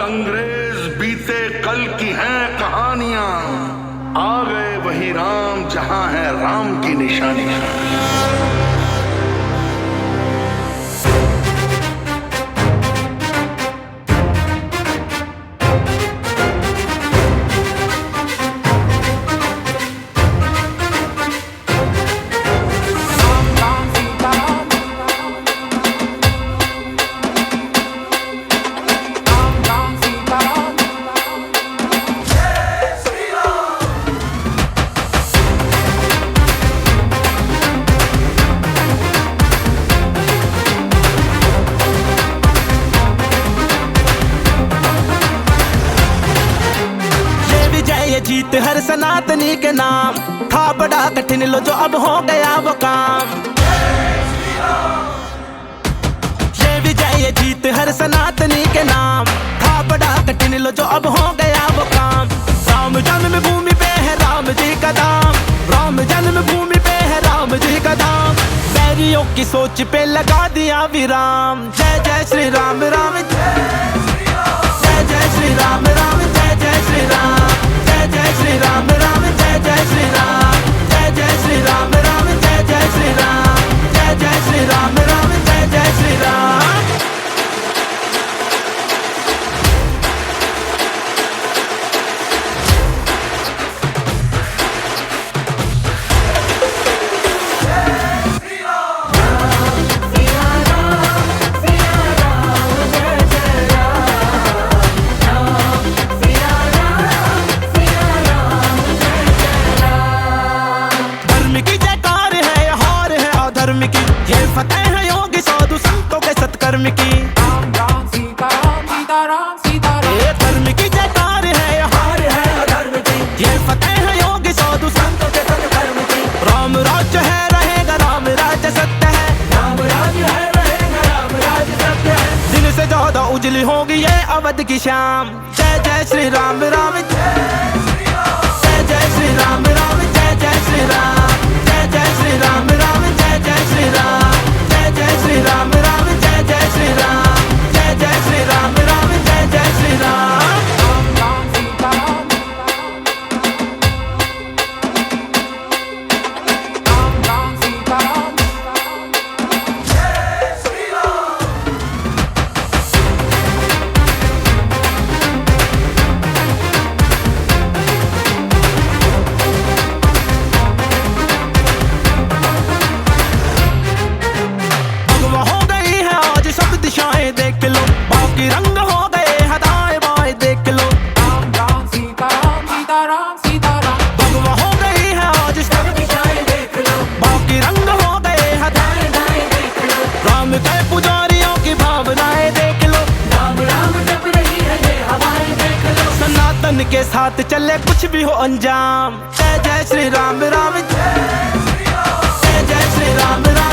अंग्रेज बीते कल की हैं कहानियां, आ गए वही राम जहां है राम की निशानियां। जीत हर सनातनी के नाम, था बड़ा कठिन लो जो अब हो गया वो काम। ये विजय ये जीत हर सनातनी के नाम, था बड़ा कठिन लो जो अब हो गया वो काम। राम जन्मभूमि पे है राम जी का धाम, राम जन्मभूमि पे है राम जी का धाम। बैरियों की सोच पे लगा दिया विराम। जय जय श्री राम राम जय जय श्री राम राम जय जय श्री राम। जय श्री राम राम जय जय श्री राम। जय श्री राम राम जय जय श्री राम। जय श्री राम राम जय जय श्री राम। ये फतेह है योगी साधु संतों के सत्कर्म की। राम राम सीता राम सीता राम सीता राम। ये धर्म की जयकार है हार है अधर्म की। ये फतेह है योगी साधु संतों के सत्कर्म की। राम राज्य है रहेगा राम राज्य सत्य है। राम राज्य है रहेगा राम राज्य सत्य है। दिन से ज्यादा उजली होगी ये अवध की शाम। जय जय श्री राम राम जय जय श्री राम राम जय जय श्री राम। जय श्री राम राम जय जय श्री राम। जय श्री राम राम जय जय श्री राम। जय श्री राम राम जय जय श्री राम। राम राम सीता राम राम राम सीता राम। दिशाएं देख लो बाकी रंग हो गए हदाएं बाएं देख लो। राम राम सीता राम सीता राम सीता राम। भगवा हो गई है आज सब दिशाएं देख लो बाकी रंग हो गए हदाएं दाएं देख लो। राम के पुजारियों की भावनाएं देख लो। राम राम जप रही है ये हवाएं देख लो। सनातन के साथ चले कुछ भी हो अंजाम। जय जय श्री राम राम जय जय श्री राम राम।